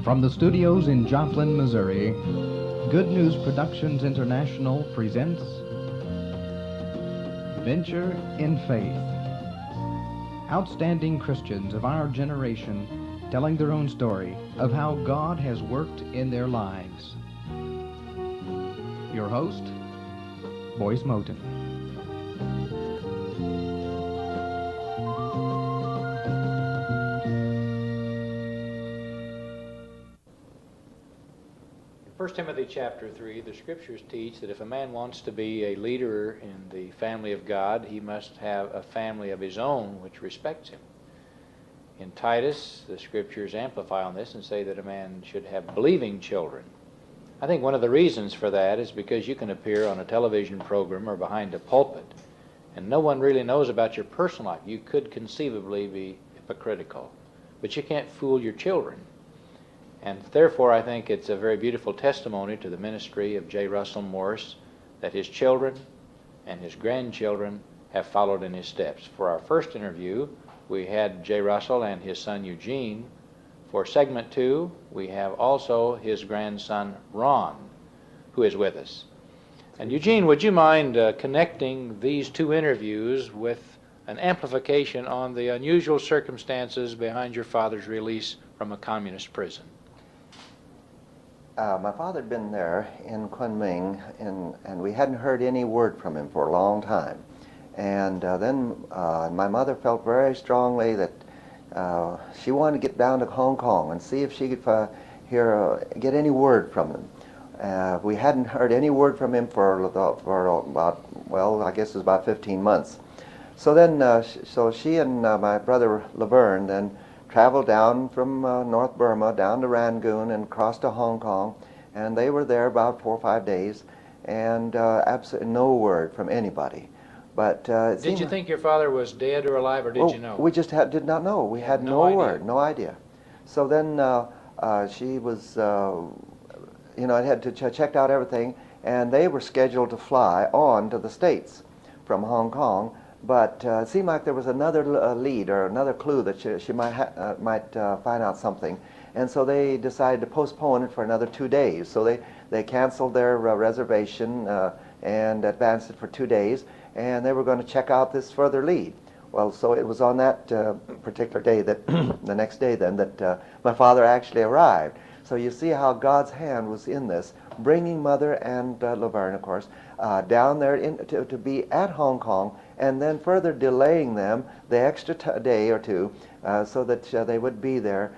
From the studios in Joplin, Missouri, Good News Productions International presents Venture in Faith. Outstanding Christians of our generation telling their own story of how God has worked in their lives. Your host, Boyce Moten. In 1 Timothy chapter 3, the scriptures teach that if a man wants to be a leader in the family of God, he must have a family of his own which respects him. In Titus, the scriptures amplify on this and say that a man should have believing children. I think one of the reasons for that is because you can appear on a television program or behind a pulpit, and no one really knows about your personal life. You could conceivably be hypocritical, but you can't fool your children. And therefore, I think it's a very beautiful testimony to the ministry of J. Russell Morse that his children and his grandchildren have followed in his steps. For our first interview, we had J. Russell and his son Eugene. For segment 2, we have also his grandson Ron, who is with us. And Eugene, would you mind connecting these two interviews with an amplification on the unusual circumstances behind your father's release from a communist prison? My father had been there in Kunming, and we hadn't heard any word from him for a long time. And then my mother felt very strongly that she wanted to get down to Hong Kong and see if she could get any word from him. We hadn't heard any word from him for about, well, I guess it was about 15 months. So then, so she and my brother Laverne then traveled down from North Burma down to Rangoon and crossed to Hong Kong, and they were there about 4 or 5 days, and absolutely no word from anybody. But did you think your father was dead or alive, or did you know? We just did not know. We had no word, no idea. So then she was, had to checked out everything, and they were scheduled to fly on to the States from Hong Kong. But it seemed like there was another lead or another clue that she might find out something. And so they decided to postpone it for another 2 days. So they canceled their reservation and advanced it for 2 days. And they were going to check out this further lead. Well, so it was on that particular day, that the next day then, that my father actually arrived. So you see how God's hand was in this, bringing Mother and Laverne, of course, down there to be at Hong Kong, and then further delaying them the extra day or two so that they would be there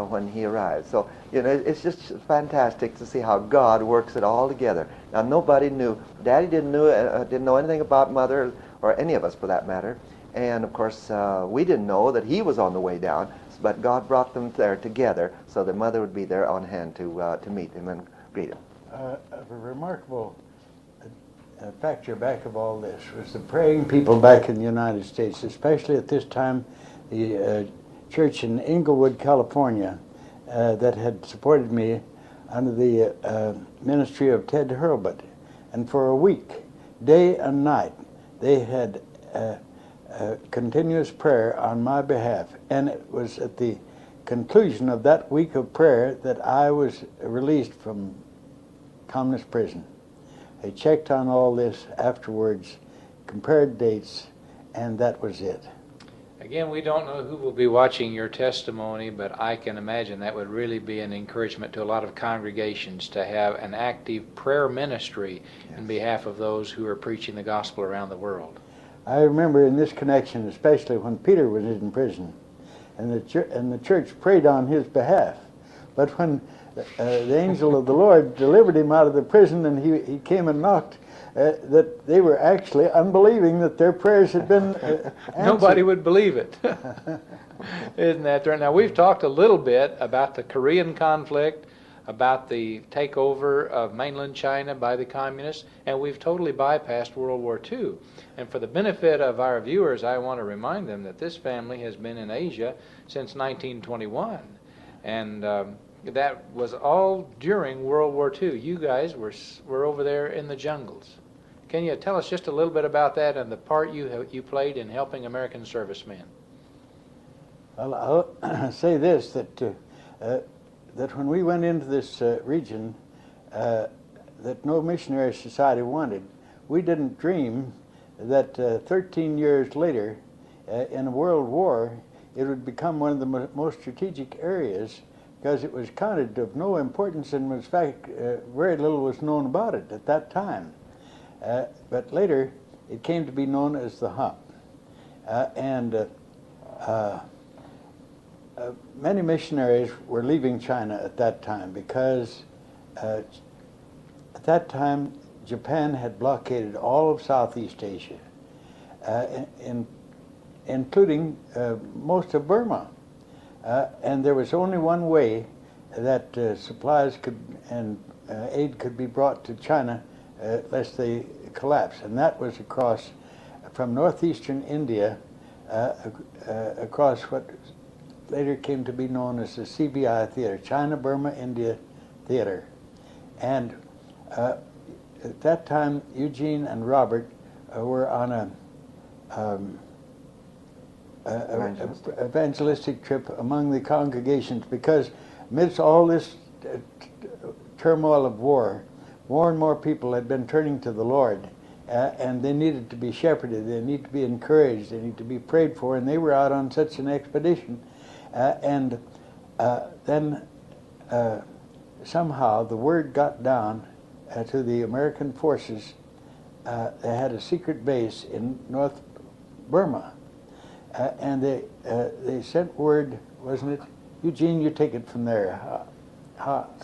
when he arrived. So, it's just fantastic to see how God works it all together. Now, nobody knew. Daddy didn't know anything about Mother, or any of us for that matter. And, of course, we didn't know that he was on the way down, but God brought them there together so that Mother would be there on hand to meet him and greet him. A remarkable factor back of all this was the praying people back in the United States, especially at this time, the church in Inglewood, California, that had supported me under the ministry of Ted Hurlbut. And for a week, day and night, they had continuous prayer on my behalf. And it was at the conclusion of that week of prayer that I was released from communist prison. They checked on all this afterwards, compared dates, and that was it. Again, we don't know who will be watching your testimony, but I can imagine that would really be an encouragement to a lot of congregations to have an active prayer ministry in behalf of those who are preaching the gospel around the world. I remember in this connection, especially when Peter was in prison, and the church prayed on his behalf. But when the angel of the Lord delivered him out of the prison, and he came and knocked, that they were actually unbelieving that their prayers had been answered. Nobody would believe it. Isn't that right? Now, we've talked a little bit about the Korean conflict, about the takeover of mainland China by the communists, and we've totally bypassed World War II. And for the benefit of our viewers, I want to remind them that this family has been in Asia since 1921. And that was all during World War II. You guys were over there in the jungles. Can you tell us just a little bit about that and the part you played in helping American servicemen? Well, I'll say this, that that when we went into this region that no missionary society wanted, we didn't dream that 13 years later, in a world war, it would become one of the most strategic areas, because it was counted of no importance, and in fact very little was known about it at that time. But later it came to be known as the Hump. Many missionaries were leaving China at that time, because at that time Japan had blockaded all of Southeast Asia, including most of Burma. And there was only one way that supplies could and aid could be brought to China lest they collapse, and that was across from northeastern India across what later came to be known as the CBI Theater, China, Burma, India Theater. And at that time, Eugene and Robert were on a evangelistic trip among the congregations, because amidst all this turmoil of war, more and more people had been turning to the Lord, and they needed to be shepherded, they needed to be encouraged, they needed to be prayed for, and they were out on such an expedition. Then somehow the word got down to the American forces. They had a secret base in North Burma, and they sent word, wasn't it? Eugene, you take it from there.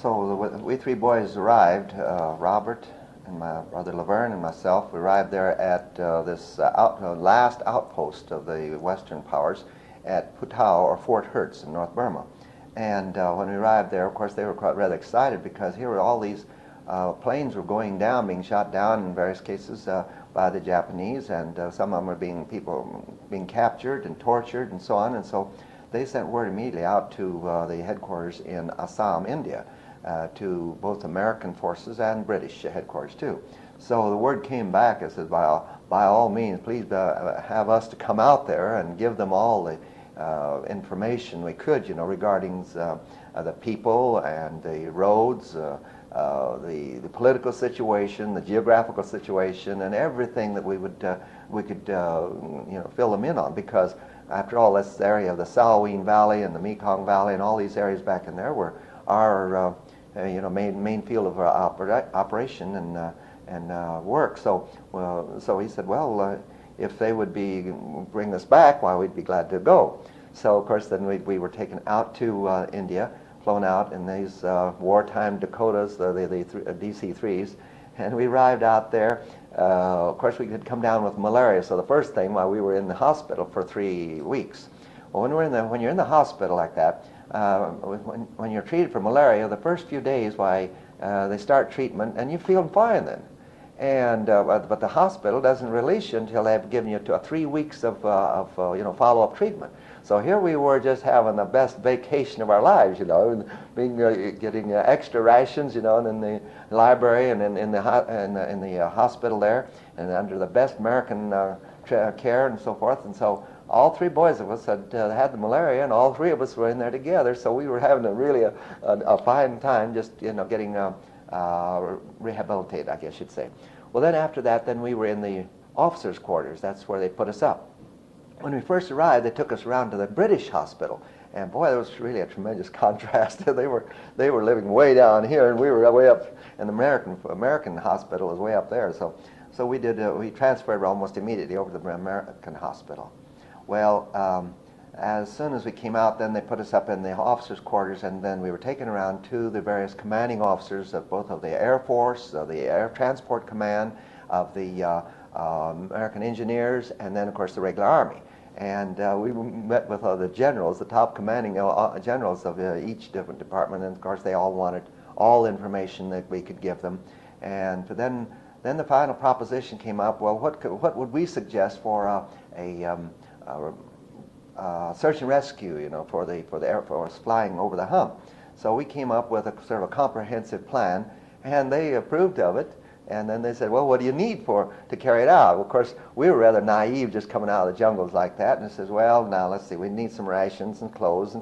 So we three boys arrived, Robert and my brother Laverne and myself. We arrived there at this last outpost of the Western powers at Putao, or Fort Hertz in North Burma. And when we arrived there, of course, they were quite rather excited, because here were all these planes were going down, being shot down in various cases by the Japanese, and some of them were being captured and tortured and so on. And so they sent word immediately out to the headquarters in Assam, India, to both American forces and British headquarters too. So the word came back and said, by all means, please have us to come out there and give them all the information we could, regarding the people and the roads, the political situation, the geographical situation, and everything that we could fill them in on, because after all, this area of the Salween Valley and the Mekong Valley and all these areas back in there were our main field of operation and work. So he said, well, if they would bring us back, why, we'd be glad to go. So of course then we were taken out to India, flown out in these wartime Dakotas, the DC-3s, and we arrived out there. Of course, we had come down with malaria, so the first thing, while we were in the hospital for 3 weeks. Well, when you're in the hospital like that, when you're treated for malaria, the first few days, they start treatment, and you feel fine then. And but the hospital doesn't release you until they've given you 3 weeks of follow-up treatment. So here we were, just having the best vacation of our lives, getting extra rations, and in the library and in the hospital there, and under the best American care and so forth. And so all three boys of us had the malaria, and all three of us were in there together. So we were having a fine time, just getting rehabilitated, I guess you'd say. Well, then after that, then we were in the officers' quarters. That's where they put us up. When we first arrived, they took us around to the British hospital, and boy, there was really a tremendous contrast. They were living way down here, and we were way up, and the American hospital was way up there. So we transferred almost immediately over to the American hospital. Well, as soon as we came out, then they put us up in the officers' quarters, and then we were taken around to the various commanding officers of both of the Air Force, of the Air Transport Command, of the American Engineers, and then of course the regular Army. And we met with the generals, the top commanding generals of each different department, and of course they all wanted all information that we could give them. And then the final proposition came up. Well, what would we suggest for a search and rescue, for the Air Force flying over the hump? So we came up with a sort of a comprehensive plan, and they approved of it. And then they said, well, what do you need to carry it out? Well, of course, we were rather naive, just coming out of the jungles like that. And it says, well, now let's see, we need some rations and clothes and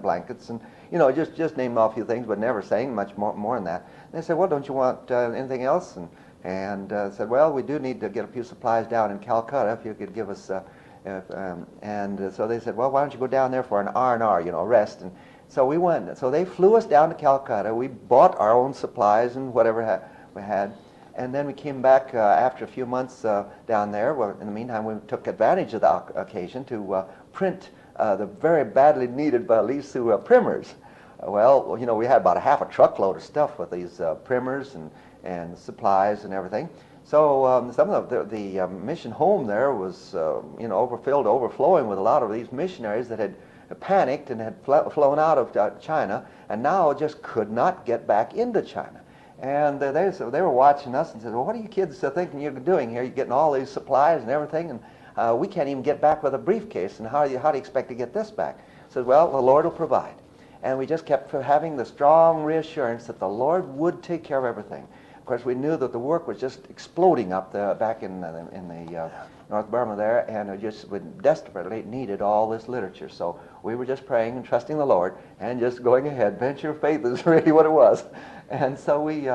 blankets and just named off a few things, but never saying much more than that. And they said, well, don't you want anything else? And said, well, we do need to get a few supplies down in Calcutta if you could give us. So they said, well, why don't you go down there for an R&R, rest. And so we went. So they flew us down to Calcutta. We bought our own supplies and whatever we had. And then we came back after a few months down there. Well, in the meantime, we took advantage of the occasion to print the very badly needed Lisu primers. Well, we had about a half a truckload of stuff with these primers and supplies and everything. So some of the mission home there was, overfilled, overflowing with a lot of these missionaries that had panicked and had flown out of China and now just could not get back into China. And they were watching us and said, well, what are you kids thinking you're doing here? You're getting all these supplies and everything, and we can't even get back with a briefcase, and how do you expect to get this back? I said, well, the Lord will provide. And we just kept having the strong reassurance that the Lord would take care of everything. Of course, we knew that the work was just exploding up back in the North Burma there, and we desperately needed all this literature. So we were just praying and trusting the Lord and just going ahead. Venture of faith is really what it was. And so we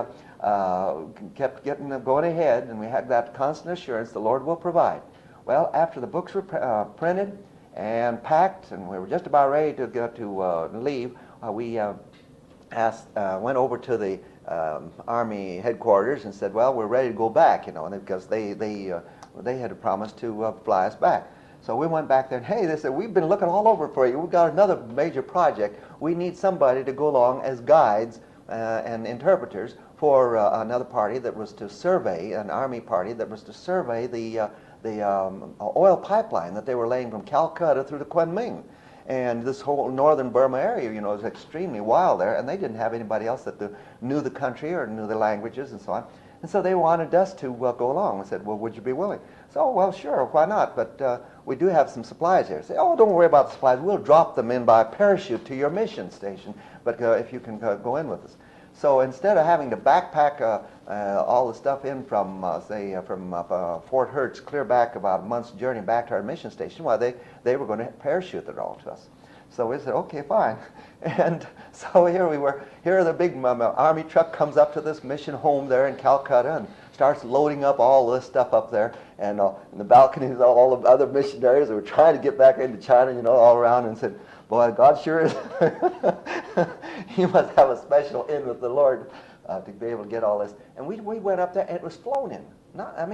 kept going ahead, and we had that constant assurance the Lord will provide. Well, after the books were printed and packed, and we were just about ready to leave, we went over to the Army headquarters and said, well, we're ready to go back, because they had promised to fly us back. So we went back there, and hey, they said, we've been looking all over for you. We've got another major project. We need somebody to go along as guides and interpreters for another party that was to survey, an Army party that was to survey the oil pipeline that they were laying from Calcutta through to Kunming. And this whole northern Burma area, is extremely wild there, and they didn't have anybody else that knew the country or knew the languages and so on. And so they wanted us to go along. We said, well, would you be willing? So, well, sure, why not? But we do have some supplies here. Say, oh, don't worry about the supplies. We'll drop them in by parachute to your mission station, but if you can go in with us. So instead of having to backpack all the stuff in from, Fort Hertz, clear back about a month's journey back to our mission station, well, they were going to parachute it all to us. So we said, okay, fine. And so here we were. Here the big Army truck comes up to this mission home there in Calcutta and starts loading up all this stuff up there. And in the balconies, all the other missionaries that were trying to get back into China, all around, and said, boy, God sure is. You must have a special in with the Lord to be able to get all this. And we went up there, and it was flown in.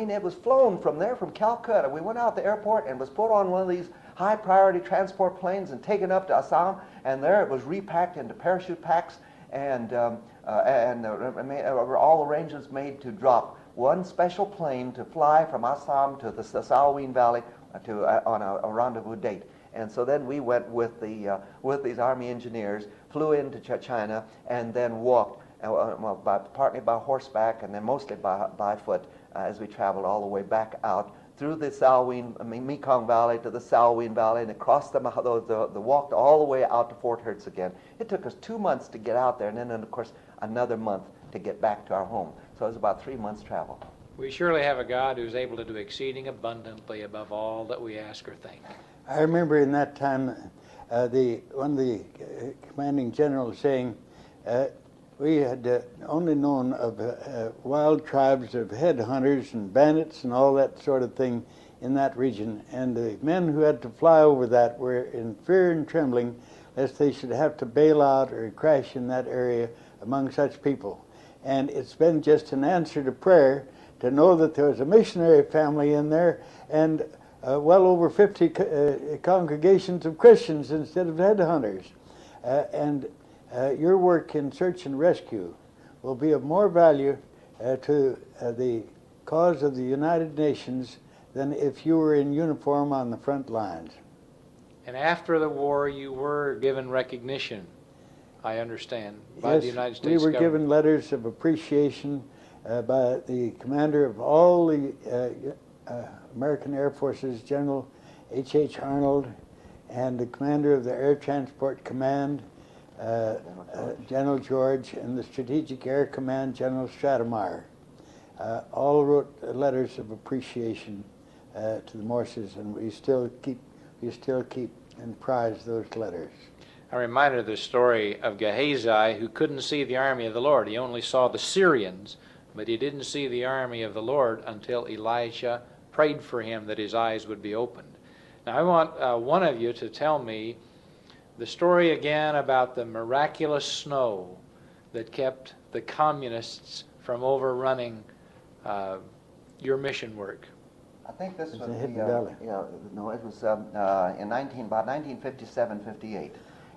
It was flown from there, from Calcutta. We went out the airport and was put on one of these high-priority transport planes and taken up to Assam, and there it was repacked into parachute packs, and all arrangements made to drop one special plane to fly from Assam to the Salween Valley on a rendezvous date. And so then we went with these Army engineers, flew into China, and then walked, partly by horseback and then mostly by foot as we traveled all the way back out through the Mekong Valley to the Salween Valley and across the walked all the way out to Fort Hertz again. It took us 2 months to get out there, and then, of course, another month to get back to our home. So it was about 3 months travel. We surely have a God who's able to do exceeding abundantly above all that we ask or think. I remember in that time one of the commanding generals saying, we had only known of wild tribes of headhunters and bandits and all that sort of thing in that region. And the men who had to fly over that were in fear and trembling lest they should have to bail out or crash in that area among such people. And it's been just an answer to prayer to know that there was a missionary family in there and well over 50 congregations of Christians instead of headhunters. Your work in search and rescue will be of more value to the cause of the United Nations than if you were in uniform on the front lines. And after the war, you were given recognition, I understand, by the United States government. We were government. given letters of appreciation by the commander of all the American Air Forces, General H.H. Arnold, and the commander of the Air Transport Command, General George, and the Strategic Air Command, General Stratemeyer. All wrote letters of appreciation to the Morses, and we still keep and prize those letters. I'm reminded of the story of Gehazi, who couldn't see the army of the Lord. He only saw the Syrians, but he didn't see the army of the Lord until Elisha prayed for him that his eyes would be opened. Now I want one of you to tell me the story again about the miraculous snow that kept the communists from overrunning your mission work. I think this It's was a hidden the, valley. no, it was about 1957-58,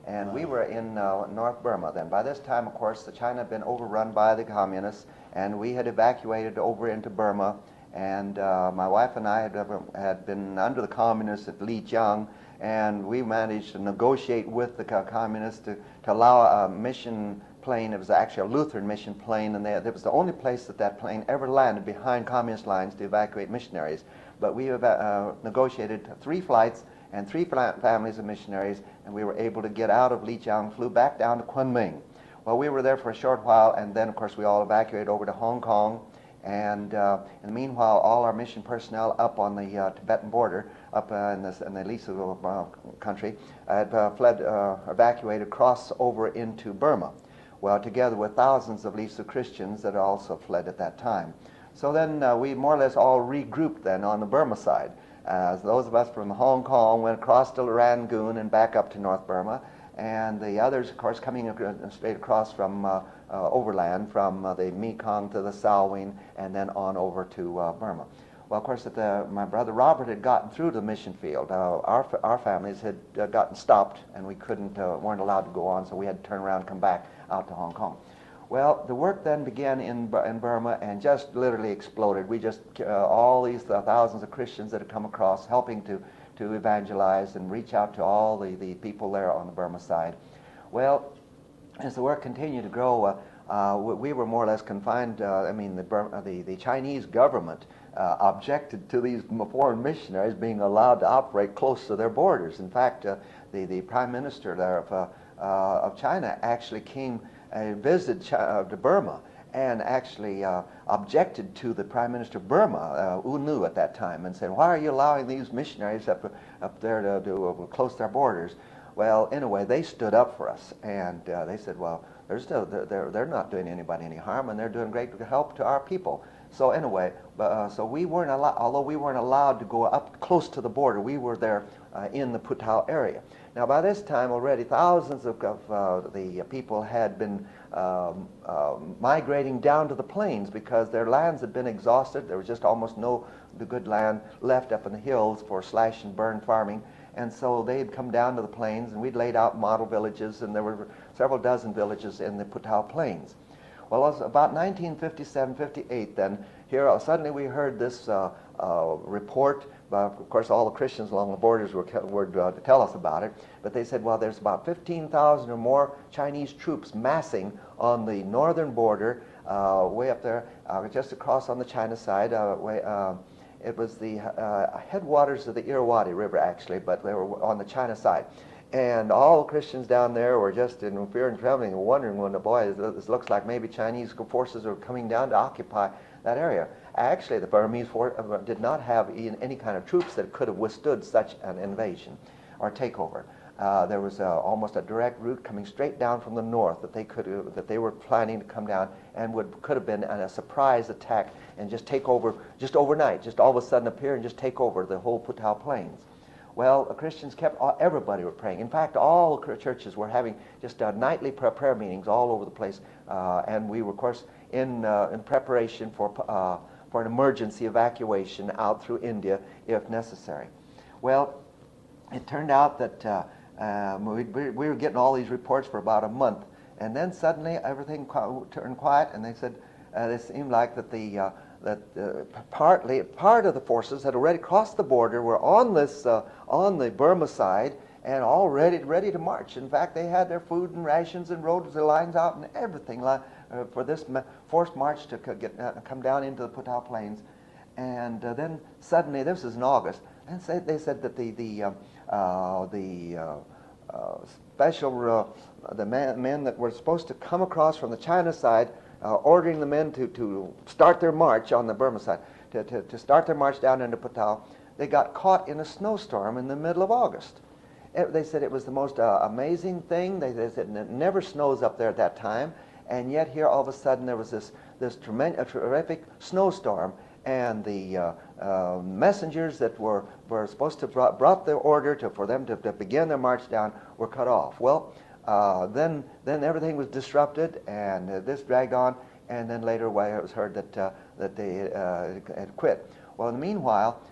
and we were in North Burma then. By this time, of course, China had been overrun by the communists, and we had evacuated over into Burma, and my wife and I had been under the communists at Lijiang, and we managed to negotiate with the communists to allow a mission plane. It was actually a Lutheran mission plane, and it was the only place that plane ever landed behind communist lines to evacuate missionaries. But we negotiated 3 flights and 3 families of missionaries, and we were able to get out of Lijiang, flew back down to Kunming. Well, we were there for a short while, and then, of course, we all evacuated over to Hong Kong. And in the meanwhile, all our mission personnel up on the Tibetan border, up in the Lisu country, had evacuated across over into Burma. Well, together with thousands of Lisu Christians that also fled at that time. So then we more or less all regrouped then on the Burma side. Those of us from Hong Kong went across to Rangoon and back up to North Burma, and the others, of course, coming straight across from overland from the Mekong to the Salween and then on over to Burma. Well, of course, my brother Robert had gotten through to the mission field. Our families had gotten stopped, and we weren't allowed to go on, so we had to turn around and come back out to Hong Kong. Well, the work then began in Burma and just literally exploded. We just, all these thousands of Christians that had come across, helping to evangelize and reach out to all the people there on the Burma side. Well, as the work continued to grow, we were more or less confined. The Chinese government objected to these foreign missionaries being allowed to operate close to their borders. In fact, the Prime Minister there of China actually came and visited to Burma and actually objected to the Prime Minister of Burma, U Nu at that time, and said, "Why are you allowing these missionaries up there to close their borders?" Well, anyway, they stood up for us, and they said, "Well, they're not doing anybody any harm, and they're doing great help to our people." So anyway, so we weren't allowed, although we weren't allowed to go up close to the border, we were there in the Putao area. Now, by this time already, thousands of the people had been migrating down to the plains because their lands had been exhausted. There was just almost no good land left up in the hills for slash and burn farming. And so they had come down to the plains, and we'd laid out model villages, and there were several dozen villages in the Putao Plains. Well, it was about 1957-58 then, here suddenly we heard this report. Of course, all the Christians along the borders were to tell us about it, but they said, well, there's about 15,000 or more Chinese troops massing on the northern border, way up there, just across on the China side. It was the headwaters of the Irrawaddy River, actually, but they were on the China side. And all the Christians down there were just in fear and trembling and wondering, when boy, this looks like maybe Chinese forces are coming down to occupy that area. Actually, the Burmese did not have any kind of troops that could have withstood such an invasion or takeover. There was almost a direct route coming straight down from the north that they were planning to come down and could have been a surprise attack and just take over just overnight, just all of a sudden appear and just take over the whole Putao Plains. Well, the Christians everybody were praying. In fact, all the churches were having just nightly prayer meetings all over the place, and we were, of course, in preparation for an emergency evacuation out through India if necessary. Well, it turned out that we were getting all these reports for about a month, and then suddenly everything turned quiet, and they said it seemed like that part of the forces had already crossed the border, were on the Burma side, and all ready to march. In fact, they had their food and rations and rode the lines out and everything for this forced march to come down into the Putao Plains. And then suddenly, this is in August, and they said that the men that were supposed to come across from the China side, ordering the men to start their march on the Burma side, to start their march down into Putao, they got caught in a snowstorm in the middle of August. They said it was the most amazing thing. They said it never snows up there at that time, and yet here all of a sudden there was this tremendous, terrific snowstorm, and the messengers that were supposed to brought the order for them to begin their march down were cut off. Well, then everything was disrupted, and this dragged on, and then later it was heard that they had quit. Well, in the meanwhile,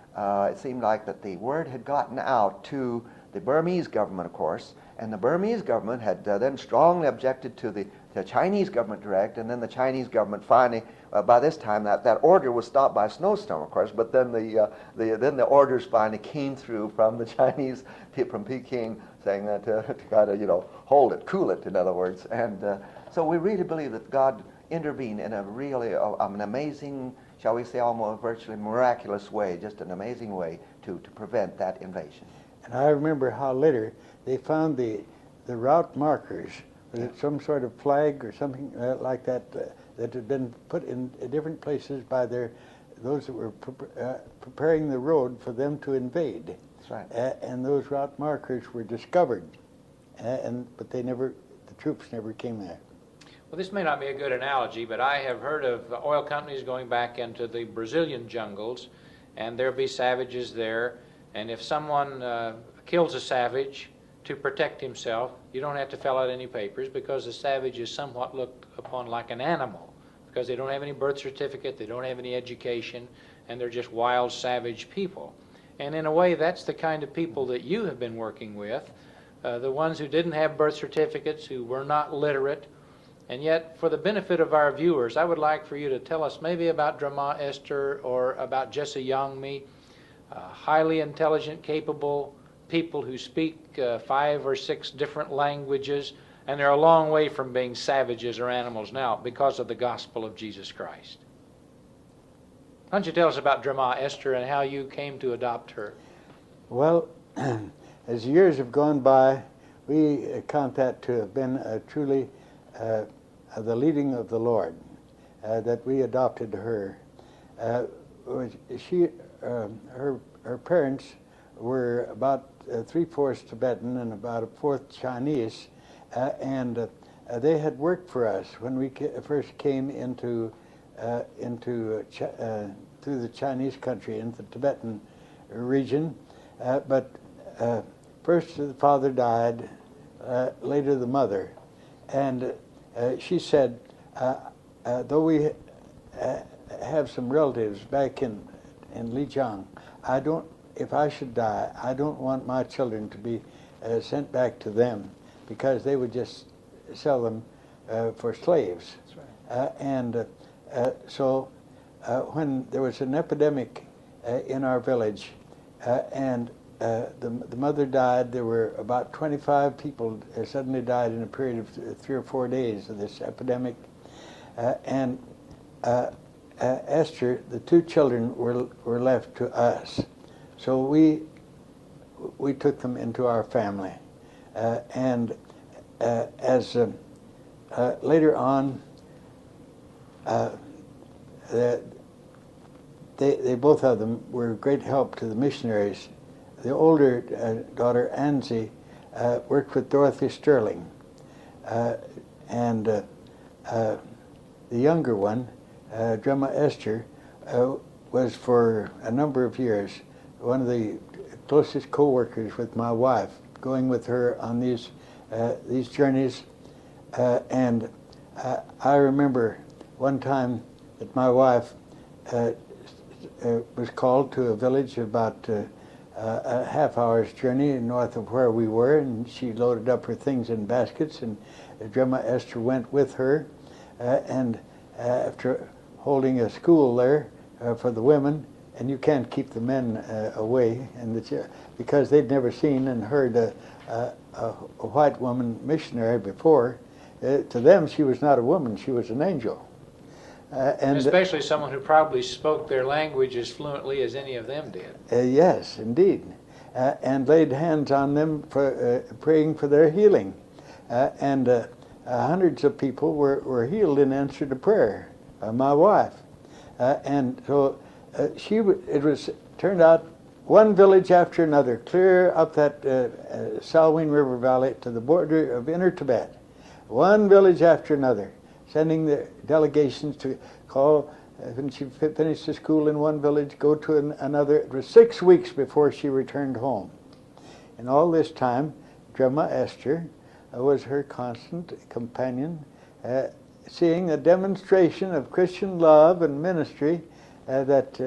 it seemed like that the word had gotten out to the Burmese government, of course, and the Burmese government had then strongly objected to the Chinese government direct, and then the Chinese government finally, by this time, that order was stopped by a snowstorm, of course, but then the orders finally came through from the Chinese, from Peking, saying that to kind of, hold it, cool it, in other words. And so we really believe that God intervened in a really an amazing, shall we say, almost virtually miraculous way, just an amazing way to prevent that invasion. And I remember how later they found the route markers, some sort of flag or something like that that had been put in different places by those that were preparing the road for them to invade. That's right. And those route markers were discovered, but the troops never came there. Well, this may not be a good analogy, but I have heard of oil companies going back into the Brazilian jungles, and there'll be savages there, and if someone kills a savage to protect himself, you don't have to fill out any papers, because the savage is somewhat looked upon like an animal, because they don't have any birth certificate, they don't have any education, and they're just wild, savage people. And in a way, that's the kind of people that you have been working with, the ones who didn't have birth certificates, who were not literate. And yet, for the benefit of our viewers, I would like for you to tell us maybe about Drama Esther or about Jesse Youngme, highly intelligent, capable people who speak 5 or 6 different languages, and they're a long way from being savages or animals now because of the gospel of Jesus Christ. Why don't you tell us about Drama Esther and how you came to adopt her? Well, as years have gone by, we count that to have been truly the leading of the Lord, that we adopted her. Her parents were about 3/4 Tibetan and about 1/4 Chinese, and they had worked for us when we first came into through the Chinese country, into the Tibetan region. But first the father died, later the mother, and she said, though we have some relatives back in Lijiang, if I should die, I don't want my children to be sent back to them, because they would just sell them for slaves. That's right. So when there was an epidemic in our village, and the mother died, there were about 25 people suddenly died in a period of 3 or 4 days of this epidemic. And Esther, the 2 children were left to us. So we took them into our family. And as later on, they both of them were a great help to the missionaries. The older daughter, Anzie, worked with Dorothy Sterling. And the younger one, Drama Esther, was for a number of years one of the closest co-workers with my wife, going with her on these journeys. And I remember one time that my wife was called to a village about a half-hour's journey north of where we were, and she loaded up her things in baskets, and Drama Esther went with her, and after holding a school there for the women, and you can't keep the men away, and because they'd never seen and heard a white woman missionary before. To them, she was not a woman; she was an angel. And especially someone who probably spoke their language as fluently as any of them did. Yes, indeed. And laid hands on them, for praying for their healing. And hundreds of people were healed in answer to prayer by my wife. And so turned out one village after another, clear up that Salween River Valley to the border of inner Tibet. One village after another, sending the delegations to call, when she finished the school in one village, go to another. It was 6 weeks before she returned home. And all this time, Grandma Esther was her constant companion, seeing a demonstration of Christian love and ministry that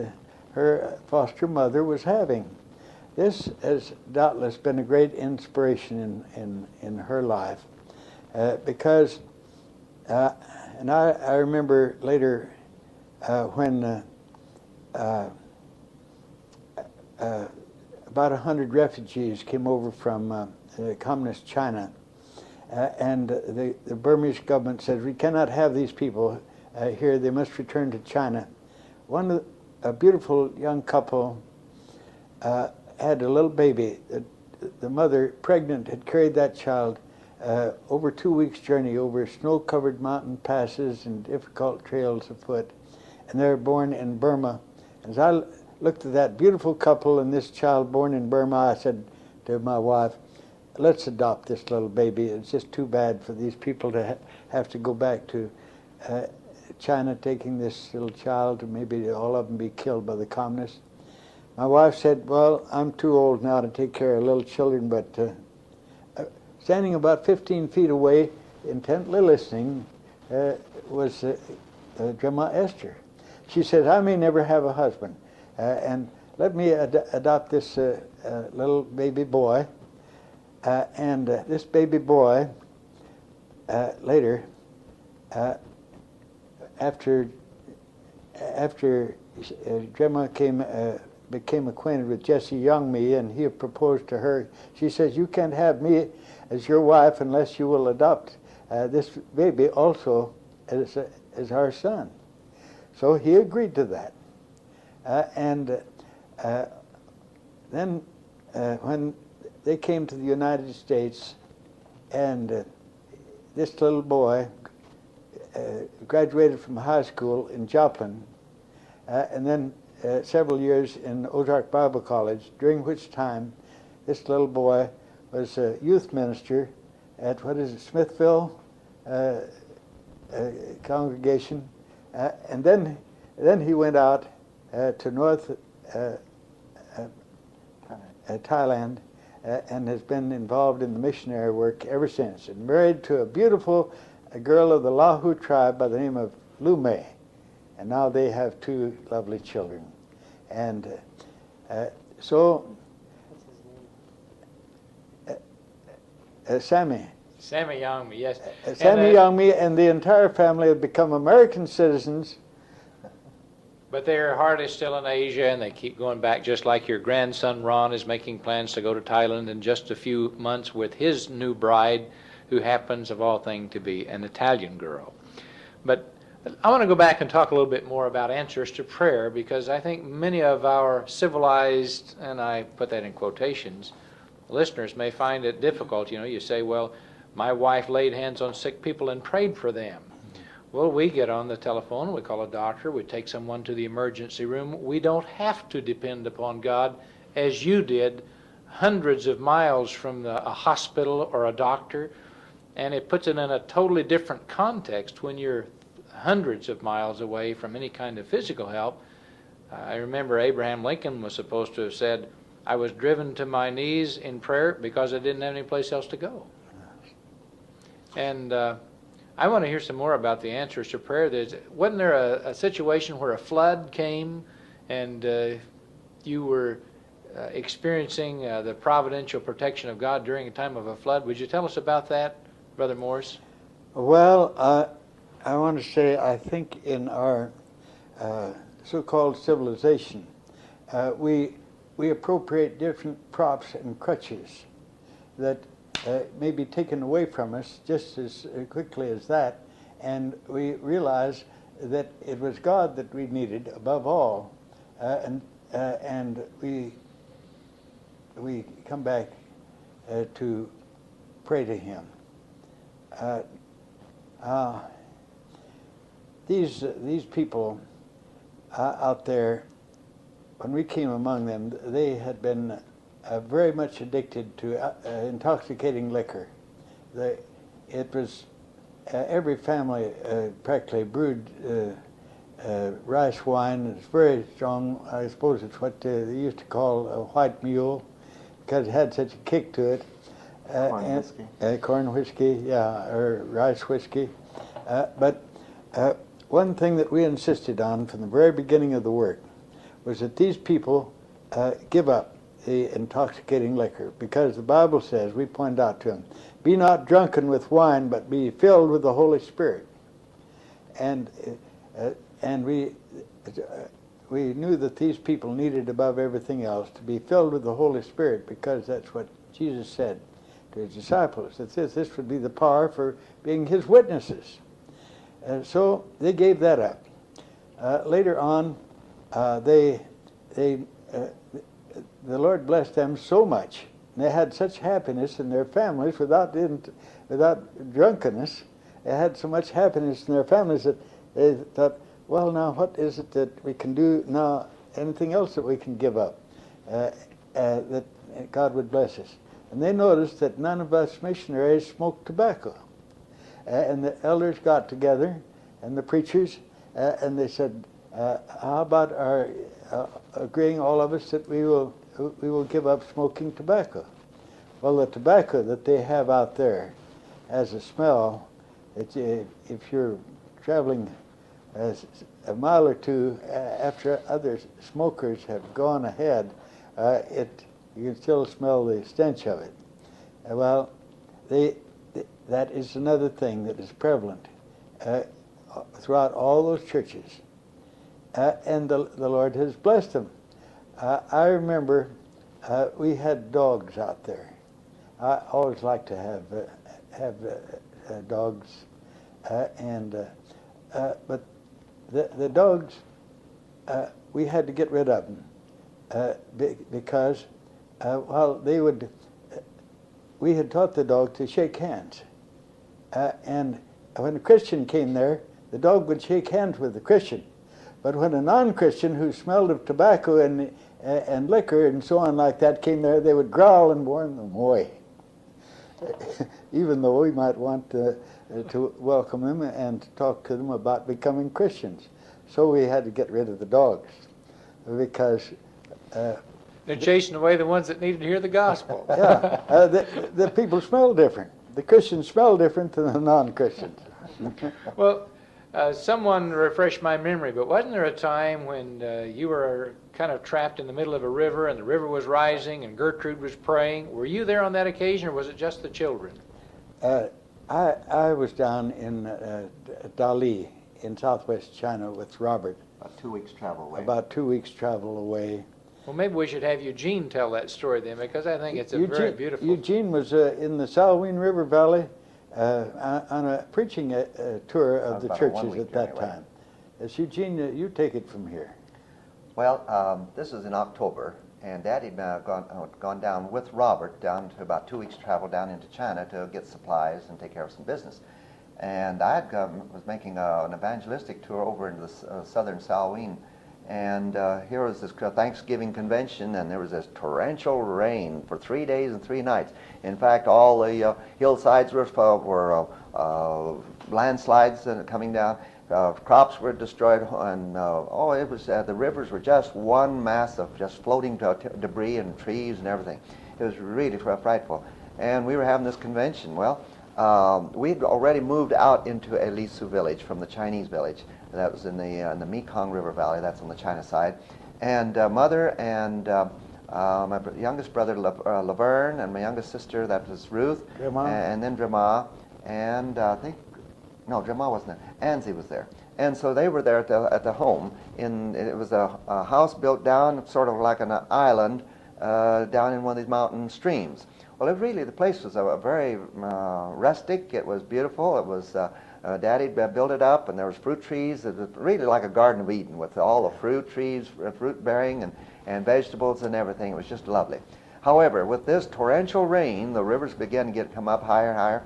her foster mother was having. This has doubtless been a great inspiration in her life, because, and I remember later when about 100 refugees came over from communist China, and the Burmese government said, we cannot have these people here, they must return to China. A beautiful young couple had a little baby. The mother, pregnant, had carried that child over 2 weeks' journey over snow-covered mountain passes and difficult trails afoot, and they were born in Burma. As I looked at that beautiful couple and this child born in Burma, I said to my wife, let's adopt this little baby. It's just too bad for these people to have to go back to China taking this little child, and maybe all of them be killed by the communists. My wife said, well, I'm too old now to take care of little children, but standing about 15 feet away, intently listening, was Grandma Esther. She said, I may never have a husband, and let me adopt this little baby boy. And this baby boy, later, after Grandma became acquainted with Jesse Youngme, and he proposed to her, she says, you can't have me as your wife unless you will adopt this baby also as our son. So he agreed to that. And then when they came to the United States, and this little boy graduated from high school in Joplin, and then several years in Ozark Bible College, during which time this little boy was a youth minister at, Smithville congregation, and then he went out to North Thailand, and has been involved in the missionary work ever since, and married to a beautiful girl of the Lahu tribe by the name of Lume, and now they have 2 lovely children. And so Sammy Youngme, yes. Sammy Youngme and the entire family have become American citizens. But their heart is still in Asia, and they keep going back, just like your grandson Ron is making plans to go to Thailand in just a few months with his new bride, who happens, of all things, to be an Italian girl. But I want to go back and talk a little bit more about answers to prayer, because I think many of our civilized, and I put that in quotations, listeners may find it difficult. You say, well, my wife laid hands on sick people and prayed for them. Well, we get on the telephone, we call a doctor, we take someone to the emergency room. We don't have to depend upon God as you did, hundreds of miles from a hospital or a doctor, and it puts it in a totally different context when you're hundreds of miles away from any kind of physical help. I remember Abraham Lincoln was supposed to have said, I was driven to my knees in prayer because I didn't have any place else to go. And I want to hear some more about the answers to prayer. Wasn't there a situation where a flood came and you were experiencing the providential protection of God during a time of a flood? Would you tell us about that, Brother Morse? Well, I want to say, I think in our so-called civilization, we appropriate different props and crutches that may be taken away from us just as quickly as that, and we realize that it was God that we needed above all, and we come back to pray to Him. These people out there when we came among them, they had been very much addicted to intoxicating liquor. It was every family practically brewed rice wine. It's very strong. I suppose it's what they used to call a white mule, because it had such a kick to it. Corn whiskey. Corn whiskey, yeah, or rice whiskey. But one thing that we insisted on from the very beginning of the work was that these people give up the intoxicating liquor, because the Bible says, we point out to them, be not drunken with wine, but be filled with the Holy Spirit. And we knew that these people needed, above everything else, to be filled with the Holy Spirit, because that's what Jesus said to his disciples, that this would be the power for being his witnesses. So they gave that up. Later on, the Lord blessed them so much, and they had such happiness in their families without drunkenness. They had so much happiness in their families that they thought, well, now what is it that we can do now, anything else that we can give up, that God would bless us. And they noticed that none of us missionaries smoked tobacco. And the elders got together, and the preachers, and they said, how about our agreeing, all of us, that we will give up smoking tobacco? Well, the tobacco that they have out there has a smell. If you're traveling a mile or two after other smokers have gone ahead, you can still smell the stench of it. Well, that is another thing that is prevalent throughout all those churches. And the Lord has blessed them. I remember we had dogs out there. I always like to have dogs, but the dogs, we had to get rid of them because we had taught the dog to shake hands, and when a Christian came there, the dog would shake hands with the Christian. But when a non-Christian who smelled of tobacco and liquor and so on like that came there, they would growl and warn them away. Even though we might want to welcome them and to talk to them about becoming Christians. So we had to get rid of the dogs, because they're chasing away the ones that needed to hear the gospel. Yeah, the people smell different. The Christians smell different than the non-Christians. Well, someone refreshed my memory, but wasn't there a time when you were kind of trapped in the middle of a river, and the river was rising, and Gertrude was praying? Were you there on that occasion, or was it just the children? I was down in Dali in southwest China with Robert. About 2 weeks travel away. About 2 weeks travel away. Well, maybe we should have Eugene tell that story then, because I think it's very beautiful. Eugene was in the Salween River Valley on a preaching tour of the churches at that time. Yes, Eugene, you take it from here. Well, this was in October, and Daddy had gone down with Robert down to about 2 weeks travel down into China to get supplies and take care of some business. And I was making an evangelistic tour over into the southern Salween. And here was this Thanksgiving convention, and there was this torrential rain for 3 days and 3 nights. In fact, all the hillsides were landslides coming down. Crops were destroyed, and it was the rivers were just one mass of just floating debris and trees and everything. It was really frightful. And we were having this convention. Well, we'd already moved out into a Lisu village from the Chinese village. That was in the Mekong River Valley. That's on the China side. And Mother and my youngest brother Laverne, and my youngest sister, that was Ruth, and then Drama, and Drama wasn't there. Anzi was there. And so they were there at the home. It was a house built down sort of like an island down in one of these mountain streams. Well, the place was very rustic. It was beautiful. It was Daddy built it up, and there was fruit trees. It was really like a Garden of Eden with all the fruit trees, fruit bearing, and vegetables and everything. It was just lovely. However, with this torrential rain, the rivers began to come up higher and higher.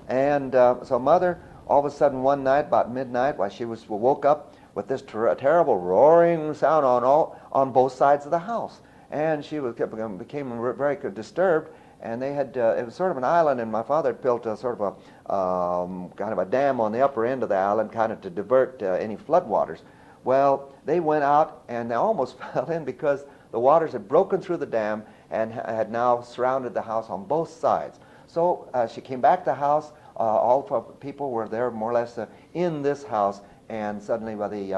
And so Mother, all of a sudden one night, about midnight, while she woke up, with this terrible roaring sound on both sides of the house. And she became very disturbed, and they had, it was sort of an island, and my father had built a sort of a kind of a dam on the upper end of the island, kind of to divert any floodwaters. Well, they went out, and they almost fell in because the waters had broken through the dam and had now surrounded the house on both sides. So she came back to the house. All people were there more or less in this house, and suddenly they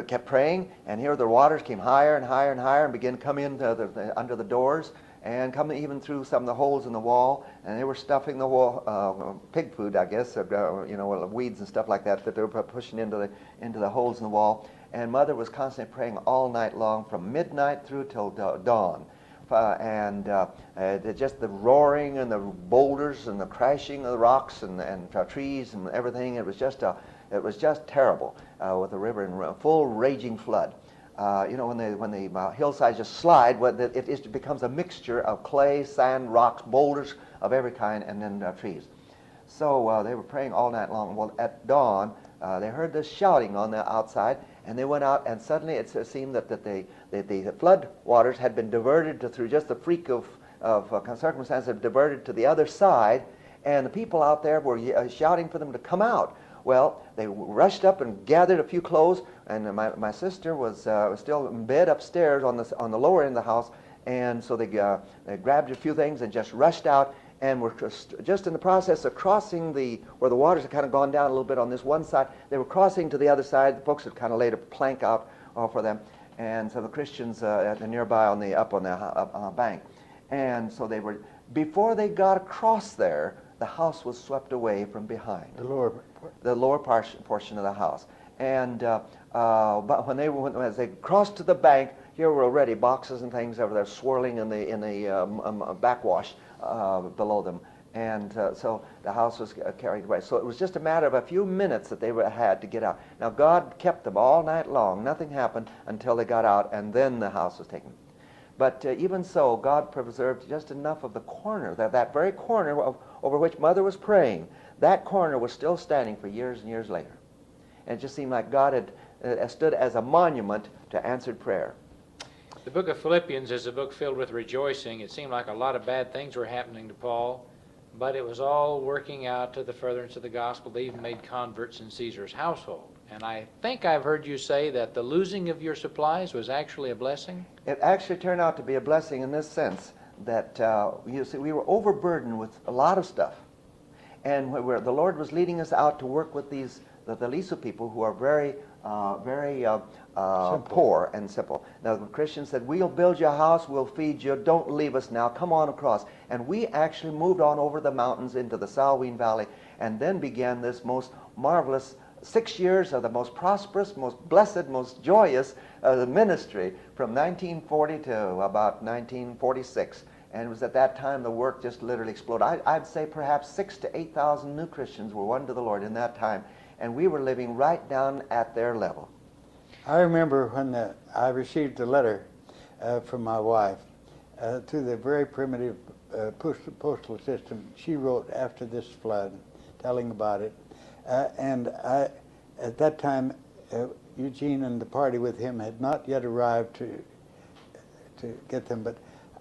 kept praying, and here the waters came higher and higher and higher and began to come in under the doors and come even through some of the holes in the wall, and they were stuffing the wall, pig food, I guess, weeds and stuff like that they were pushing into the holes in the wall. And Mother was constantly praying all night long, from midnight through till dawn. Just the roaring and the boulders and the crashing of the rocks and trees and everything, it was just terrible, with the river in full raging flood. When the hillsides just slide, it becomes a mixture of clay, sand, rocks, boulders of every kind, and then trees. So they were praying all night long. Well, at dawn, they heard this shouting on the outside, and they went out, and suddenly it seemed that the flood waters had been diverted through just the freak of circumstance, had diverted to the other side, and the people out there were shouting for them to come out. Well, they rushed up and gathered a few clothes, and my sister was still in bed upstairs on the lower end of the house, and so they grabbed a few things and just rushed out, and were just in the process of crossing where the waters had kind of gone down a little bit on this one side. They were crossing to the other side. The folks had kind of laid a plank out for them, and so the Christians nearby on the bank, and so before they got across there, the house was swept away from behind. The lower portion of the house. And but as they crossed to the bank, here were already boxes and things over there swirling in the backwash below them. And so the house was carried away. So it was just a matter of a few minutes that they had to get out. Now God kept them all night long. Nothing happened until they got out, and then the house was taken. But even so, God preserved just enough of the corner, that very corner over which Mother was praying. That corner was still standing for years and years later. And it just seemed like God had stood as a monument to answered prayer. The book of Philippians is a book filled with rejoicing. It seemed like a lot of bad things were happening to Paul, but it was all working out to the furtherance of the gospel. They even made converts in Caesar's household. And I think I've heard you say that the losing of your supplies was actually a blessing? It actually turned out to be a blessing in this sense that you see, we were overburdened with a lot of stuff. And the Lord was leading us out to work with the Lisu people, who are very poor and simple. Now the Christians said, we'll build you a house, we'll feed you, don't leave us now, come on across. And we actually moved on over the mountains into the Salween Valley, and then began this most marvelous 6 years of the most prosperous, most blessed, most joyous ministry from 1940 to about 1946. And it was at that time the work just literally exploded. I'd say perhaps 6,000 to 8,000 new Christians were won to the Lord in that time. And we were living right down at their level. I remember when I received a letter from my wife through the very primitive postal system. She wrote after this flood, telling about it. And at that time, Eugene and the party with him had not yet arrived to get them. But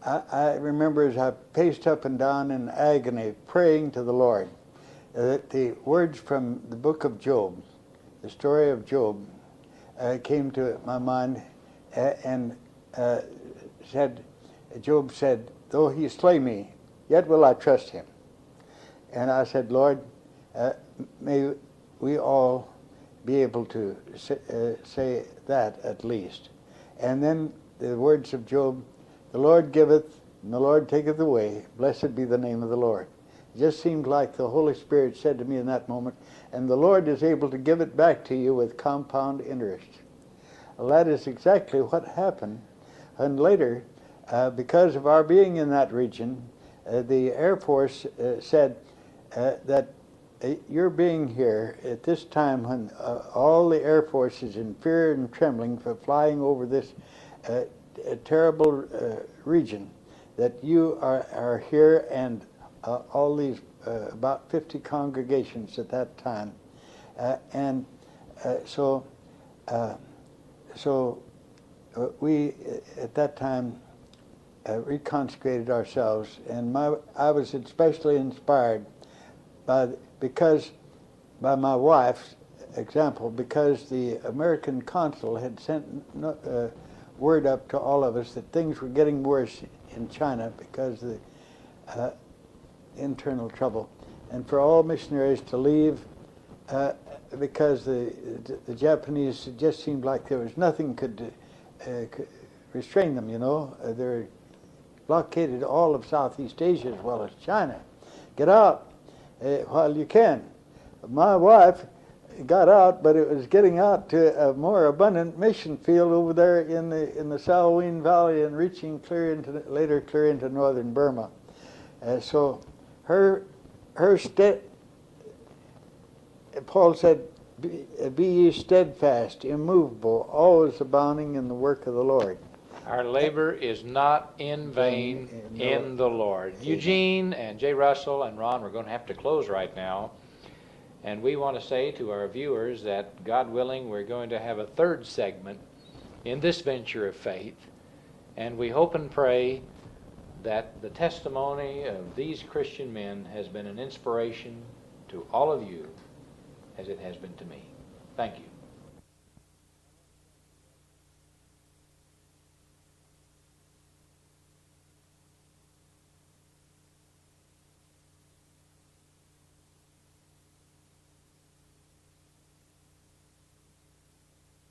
I remember as I paced up and down in agony, praying to the Lord, that the words from the book of Job, the story of Job, came to my mind, and Job said, though he slay me, yet will I trust him. And I said, Lord, may we all be able to say that at least. And then the words of Job, the Lord giveth, and the Lord taketh away. Blessed be the name of the Lord. It just seemed like the Holy Spirit said to me in that moment, and the Lord is able to give it back to you with compound interest. Well, that is exactly what happened. And later, because of our being in that region, the Air Force said that your being here at this time when all the Air Force is in fear and trembling for flying over this terrible region, that you are here, and all these about 50 congregations at that time, and So we, at that time, reconsecrated ourselves, and I was especially inspired by my wife's example, because the American consul had sent word up to all of us that things were getting worse in China because of the internal trouble, and for all missionaries to leave because the Japanese, it just seemed like there was nothing could restrain them. They're blockaded all of Southeast Asia as well as China. Get out while you can. My wife got out, but it was getting out to a more abundant mission field over there in the Salween Valley and reaching later clear into northern Burma. So her Paul said, be ye steadfast, immovable, always abounding in the work of the Lord. Our labor is not in vain in the Lord. Eugene and Jay Russell and Ron, we're going to have to close right now. And we want to say to our viewers that, God willing, we're going to have a third segment in this venture of faith. And we hope and pray that the testimony of these Christian men has been an inspiration to all of you as it has been to me. Thank you.